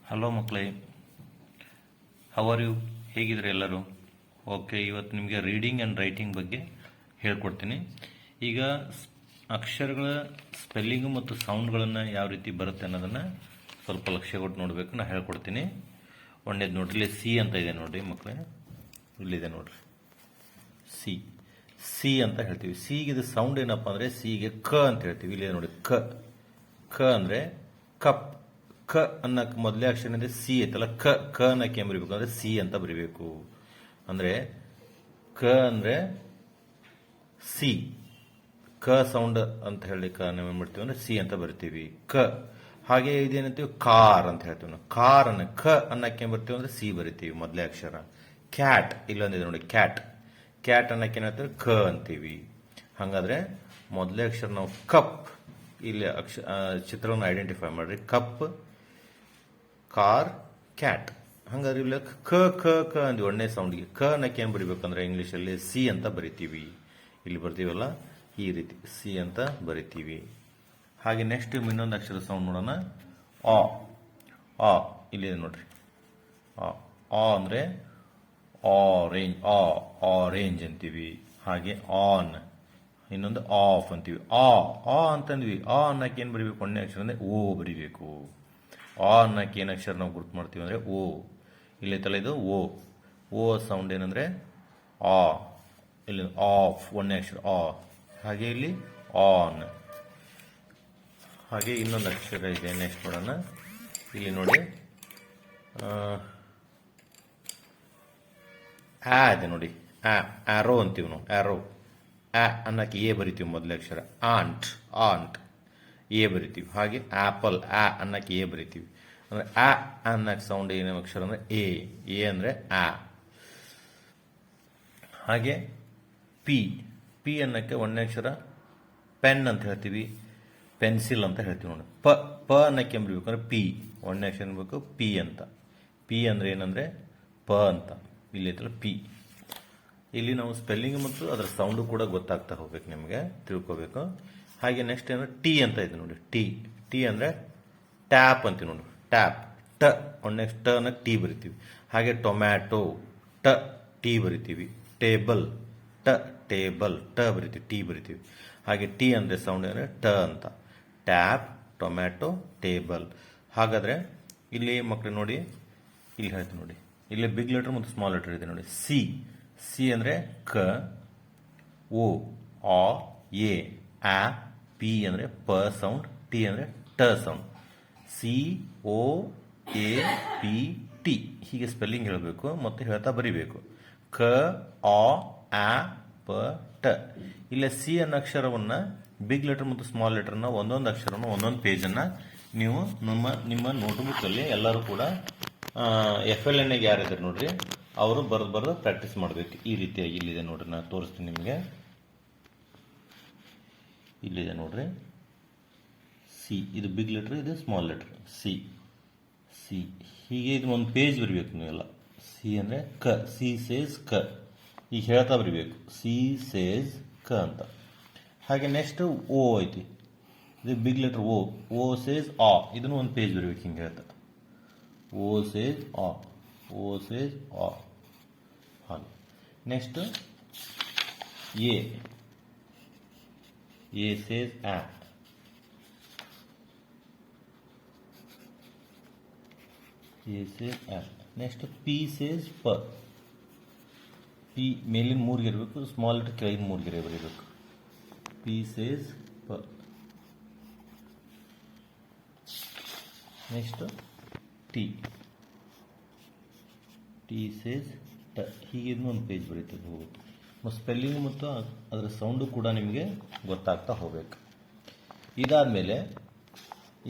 Hello ಮಕ್ಕಳೇ, how are you? ಹೇಗಿದ್ರೆ ಎಲ್ಲರೂ? Okay, ಇವತ್ತು ನಿಮಗೆ ರೀಡಿಂಗ್ ಆ್ಯಂಡ್ ರೈಟಿಂಗ್ ಬಗ್ಗೆ ಹೇಳ್ಕೊಡ್ತೀನಿ. ಈಗ ಅಕ್ಷರಗಳ ಸ್ಪೆಲ್ಲಿಂಗು ಮತ್ತು ಸೌಂಡ್ಗಳನ್ನು ಯಾವ ರೀತಿ ಬರುತ್ತೆ ಅನ್ನೋದನ್ನು ಸ್ವಲ್ಪ ಲಕ್ಷ್ಯ ಕೊಟ್ಟು ನೋಡಬೇಕು. ನಾನು ಹೇಳ್ಕೊಡ್ತೀನಿ. ಒಂದೇದು ನೋಡ್ರಿ, ಇಲ್ಲಿ ಸಿ ಅಂತ ಇದೆ ನೋಡಿರಿ ಮಕ್ಕಳೇ, ಇಲ್ಲಿದೆ ನೋಡ್ರಿ ಸಿ. ಸಿ ಅಂತ ಹೇಳ್ತೀವಿ. ಸಿಗೆ ಇದು ಸೌಂಡ್ ಏನಪ್ಪ ಅಂದರೆ ಸಿಗೆ ಕ ಅಂತ ಹೇಳ್ತೀವಿ. ಇಲ್ಲಿ ನೋಡಿ ಕ. ಕ ಅಂದರೆ ಕಪ್. ಕ ಅನ್ನಕ್ಕೆ ಮೊದಲೇ ಅಕ್ಷರ ಇದೆ ಸಿ ಐತಲ್ಲ, ಕ ಅನ್ನಕ್ಕೆ ಏನು ಬರೀಬೇಕು ಅಂದರೆ ಸಿ ಅಂತ ಬರೀಬೇಕು. ಅಂದರೆ ಕ ಅಂದರೆ ಸಿ. ಕ ಸೌಂಡ್ ಅಂತ ಹೇಳಲಿಕ್ಕೆ ನಾವು ಏನು ಮಾಡ್ತೀವಿ ಅಂದರೆ ಸಿ ಅಂತ ಬರಿತೀವಿ. ಕ. ಹಾಗೆ ಇದೇನಂತೀವಿ ಕಾರ್ ಅಂತ ಹೇಳ್ತೀವಿ ನಾವು. ಕಾರ್ ಅನ್ನ ಕ ಅನ್ನಕ್ಕೆ ಏನು ಬರ್ತೀವಿ ಅಂದರೆ ಸಿ ಬರಿತೀವಿ ಮೊದಲೇ ಅಕ್ಷರ. ಕ್ಯಾಟ್ ಇಲ್ಲೊಂದಿದೆ ನೋಡಿ, ಕ್ಯಾಟ್. ಕ್ಯಾಟ್ ಅನ್ನಕ್ಕೆ ಏನು ಹೇಳ್ತೀವಿ ಕ ಅಂತೀವಿ. ಹಾಗಾದ್ರೆ ಮೊದಲೇ ಅಕ್ಷರ ನಾವು ಕಪ್, ಇಲ್ಲಿ ಚಿತ್ರವನ್ನು ಐಡೆಂಟಿಫೈ ಮಾಡ್ರಿ. Cup, car, cat. ಹಂಗಾದ್ರೆ ಇಲ್ಲ ಕ ಕ ಕ ಅಂದ್ವಿ ಒಂದೇ ಸೌಂಡ್ಗೆ. ಕ ಅನ್ನಕ್ಕೆ ಏನು ಬರಿಬೇಕಂದ್ರೆ ಇಂಗ್ಲೀಷಲ್ಲಿ ಸಿ ಅಂತ ಬರಿತೀವಿ. ಇಲ್ಲಿ ಬರ್ತೀವಲ್ಲ ಈ ರೀತಿ ಸಿ ಅಂತ ಬರಿತೀವಿ. ಹಾಗೆ ನೆಕ್ಸ್ಟ್ ಇನ್ನೊಂದು ಅಕ್ಷರ ಸೌಂಡ್ ನೋಡೋಣ. ಆ. ಆ ಇಲ್ಲಿದೆ ನೋಡ್ರಿ. ಆ ಅಂದರೆ ಆರೆಂಜ್. ಆರೆಂಜ್ ಅಂತೀವಿ. ಹಾಗೆ ಆನ್, ಇನ್ನೊಂದು ಆಫ್ ಅಂತೀವಿ. ಆ ಅಂತಂದ್ವಿ. ಆ ಅನ್ನಕ್ಕೆ ಏನು ಬರಿಬೇಕು ಒಂದೇ ಅಕ್ಷರ ಅಂದರೆ ಓ ಬರಿಬೇಕು. ಆ ಅನ್ನಕ್ಕೆ ಏನು ಅಕ್ಷರ ನಾವು ಗುರುತು ಮಾಡ್ತೀವಿ ಅಂದರೆ ಓ. ಇಲ್ಲಿ ತಲೆ ಇದು ಓ. ಓ ಸೌಂಡ್ ಏನಂದರೆ ಆ. ಇಲ್ಲಿ ಆಫ್ ಒಂದೇ ಅಕ್ಷರ ಆ. ಹಾಗೆ ಇಲ್ಲಿ ಆನ್. ಹಾಗೆ ಇನ್ನೊಂದು ಅಕ್ಷರ ಇದೆ, ನೆಕ್ಸ್ಟ್ ನೋಡೋಣ. ಇಲ್ಲಿ ನೋಡಿ ಆ ಇದೆ ನೋಡಿ. ಆರೋ ಅಂತೀವಿ ನಾವು. ಆರೋ. ಆ ಅನ್ನಕ್ಕೆ ಎ ಬರಿತೀವಿ ಮೊದಲೇ ಅಕ್ಷರ. ಆಂಟ್. ಆಂಟ್ ಎ ಬರಿತೀವಿ. ಹಾಗೆ ಆಪಲ್. ಆ ಅನ್ನಕ್ಕೆ ಎ ಬರಿತೀವಿ. ಅಂದರೆ ಆ ಅನ್ನಕ್ಕೆ ಸೌಂಡ್ ಏನೇ ಅಕ್ಷರ ಅಂದರೆ ಎ. ಎ ಅಂದರೆ ಆ. ಹಾಗೆ ಪಿ. ಪಿ ಅನ್ನಕ್ಕೆ ಒಂದನೇ ಅಕ್ಷರ ಪೆನ್ ಅಂತ ಹೇಳ್ತೀವಿ. ಪೆನ್ಸಿಲ್ ಅಂತ ಹೇಳ್ತೀವಿ ನೋಡಿ. ಪ ಅನ್ನಕ್ಕೆ ಏನು ಬರಬೇಕು ಅಂದರೆ ಪಿ. ಒಂದನೇ ಅಕ್ಷರ ಅನ್ಬೇಕು ಪಿ ಅಂತ. ಪಿ ಅಂದರೆ ಏನಂದರೆ ಪ ಅಂತ. ಇಲ್ಲಿ ಐತಲ್ಲ ಪಿ. ಇಲ್ಲಿ ನಾವು ಸ್ಪೆಲ್ಲಿಂಗ್ ಮತ್ತು ಅದರ ಸೌಂಡು ಕೂಡ ಗೊತ್ತಾಗ್ತಾ ಹೋಗ್ಬೇಕು, ನಿಮಗೆ ತಿಳ್ಕೋಬೇಕು. ಹಾಗೆ ನೆಕ್ಸ್ಟ್ ಏನಂದ್ರೆ ಟಿ ಅಂತ ಇದೆ ನೋಡಿ. ಟಿ. ಟಿ ಅಂದರೆ ಟ್ಯಾಪ್ ಅಂತೀವಿ ನೋಡಿ. ಟ್ಯಾಪ್. ಟ ನೆಕ್ಸ್ಟ್ ಟ ಅನ್ನಕ್ಕೆ ಟಿ ಬರಿತೀವಿ. ಹಾಗೆ ಟೊಮ್ಯಾಟೊ. ಟ ಟಿ ಬರಿತೀವಿ. ಟೇಬಲ್. ಟ ಟೇಬಲ್ ಟ ಬರಿತೀವಿ, ಟಿ ಬರಿತೀವಿ. ಹಾಗೆ ಟಿ ಅಂದರೆ ಸೌಂಡ್ ಅಂದರೆ ಟ ಅಂತ. Tap, tomato, table. ಹಾಗಾದರೆ ಇಲ್ಲಿ ಮಕ್ಕಳು ನೋಡಿ, ಇಲ್ಲಿ ಹೇಳ್ತೀವಿ ನೋಡಿ. ಇಲ್ಲಿ ಬಿಗ್ ಲೆಟರ್ ಮತ್ತು ಸ್ಮಾಲ್ ಲೆಟರ್ ಇದೆ ನೋಡಿ. ಸಿ. ಸಿ ಅಂದರೆ ಕ. ಓ, ಆ, ಎ, ಆ, ಪಿ ಅಂದರೆ ಪ ಸೌಂಡ್, ಟಿ ಅಂದರೆ ಟ sound. C, O, A, P, T. ಹೀಗೆ ಸ್ಪೆಲ್ಲಿಂಗ್ ಹೇಳಬೇಕು ಮತ್ತು ಹೇಳ್ತಾ ಬರಿಬೇಕು. ಕ, ಆ, ಪ, ಟ. ಇಲ್ಲ ಸಿ ಅನ್ನೋ ಅಕ್ಷರವನ್ನು ಬಿಗ್ ಲೆಟರ್ ಮತ್ತು ಸ್ಮಾಲ್ ಲೆಟರ್ನ ಒಂದೊಂದು ಅಕ್ಷರವನ್ನು ಒಂದೊಂದು ಪೇಜನ್ನು ನೀವು ನಿಮ್ಮ ನೋಟ್ಬುಕ್ಕಲ್ಲಿ ಎಲ್ಲರೂ ಕೂಡ FLN ಯಾರಿದ್ದಾರೆ ನೋಡ್ರಿ, ಅವರು ಬರೆದು ಪ್ರಾಕ್ಟೀಸ್ ಮಾಡಬೇಕು. ಈ ರೀತಿಯಾಗಿ ಇಲ್ಲಿದೆ ನೋಡ್ರಿ, ನಾನು ತೋರಿಸ್ತೀನಿ ನಿಮಗೆ. ಇಲ್ಲಿದೆ ನೋಡ್ರಿ ಸಿ. ಇದು ಬಿಗ್ ಲೆಟರ್, ಇದು ಸ್ಮಾಲ್ ಲೆಟರ್. ಸಿ. ಸಿ. ಹೀಗೆ ಇದು ಒಂದು ಪೇಜ್ ಬರಿಬೇಕು ನೀವೆಲ್ಲ. ಸಿ ಅಂದರೆ ಕ. ಸಿ ಸೇಸ್ ಕ. ಈಗ ಹೇಳ್ತಾ ಬರಿಬೇಕು ಸಿ ಸೇಸ್ ಕ ಅಂತ. ಹಾಗೆ ನೆಕ್ಸ್ಟ್ ಓ ಐತಿ. ಇದು ಬಿಗ್ ಲೆಟರ್ ಓ. ಓ ಸೇಸ್ ಆ. ಇದನ್ನು ಒಂದು ಪೇಜ್ ಬರಿಬೇಕು ಹಿಂಗೆ ಹೇಳ್ತಾ. ಓ ಸೇಸ್ ಆ. ಓ ಸೇಸ್ ಆ. ಹಾಗೆ ನೆಕ್ಸ್ಟ್ ಎ. ಎ ಸೇಸ್ ಆ. ಎ ಸೇಸ್ ಆ. ನೆಕ್ಸ್ಟ್ ಪಿ ಸೇಸ್ ಪ. ಪಿ ಮೇಲಿನ 3 ಗೆರೆ ಇರಬೇಕು, ಸ್ಮಾಲ್ ಲೆಟರ್ ಕೆಳಗಿನ 3 ಗೆರೆ ಬರೀಬೇಕು. ಪಿ ಸೇಸ್ ಪ. Next T. ಟಿ ಸೇಸ್ ಟ. ಹೀಗೆ ಒಂದು ಪೇಜ್ ಬರೀತದೆ ಹೋಗುತ್ತೆ. ಸ್ಪೆಲ್ಲಿಂಗ್ ಮತ್ತು ಅದರ ಸೌಂಡು ಕೂಡ ನಿಮಗೆ ಗೊತ್ತಾಗ್ತಾ ಹೋಗ್ಬೇಕು. ಇದಾದಮೇಲೆ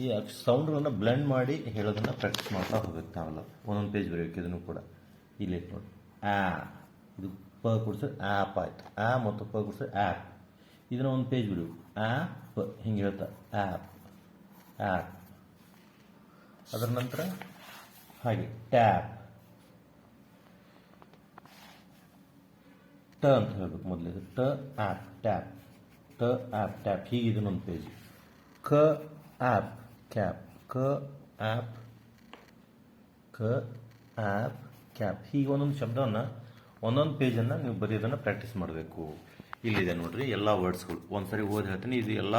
ಈ ಸೌಂಡ್ಗಳನ್ನು ಬ್ಲೆಂಡ್ ಮಾಡಿ ಹೇಳೋದನ್ನು ಪ್ರಾಕ್ಟೀಸ್ ಮಾಡ್ತಾ ಹೋಗ್ಬೇಕು ನಾವೆಲ್ಲ. ಒಂದೊಂದು ಪೇಜ್ ಬರೀಬೇಕು. ಇದನ್ನು ಕೂಡ ಇಲ್ಲಿ ನೋಡಿ. ಆ. ಇದು ಪ ಕೂಡಿಸಿದ್ರೆ ಆ್ಯಪ್ ಆಯ್ತು. ಆ ಮತ್ತು ಪ ಕೂಡಿಸಿದ್ರೆ ಆ್ಯಪ್. ಇದನ್ನ ಒಂದು ಪೇಜ್ ಬಿಡು. ಆ್ಯಪ್ ಹಿಂಗೆ ಹೇಳ್ತಾ ಆ್ಯಪ್. ಆ್ಯಪ್. ಅದರ ನಂತರ ಹಾಗೆ ಟ್ಯಾಪ್. ಟ ಅಂತ ಹೇಳ್ಬೇಕು ಮೊದಲಿಗೆ. ಟ ಆ್ಯಪ್ ಟ್ಯಾಪ್. ಟ ಆ್ಯಪ್ ಟ್ಯಾಪ್. ಹೀಗೆ ಇದನ್ನೊಂದು ಪೇಜ್. ಕ ಆ್ಯಪ್ ಕ್ಯಾಪ್. ಕ ಆ್ಯಪ್ ಕ ಆ್ಯಪ್ ಕ್ಯಾಪ್ ಹೀಗೆ ಒಂದೊಂದು ಶಬ್ದವನ್ನು ಒಂದೊಂದು ಪೇಜನ್ನು ನೀವು ಬರೆಯೋದನ್ನು ಪ್ರಾಕ್ಟೀಸ್ ಮಾಡಬೇಕು. ಇಲ್ಲಿದೆ ನೋಡ್ರಿ ಎಲ್ಲ ವರ್ಡ್ಸ್ಗಳು. ಒಂದ್ಸರಿ ಓದಿ ಹೇಳ್ತೀನಿ. ಇದು ಎಲ್ಲ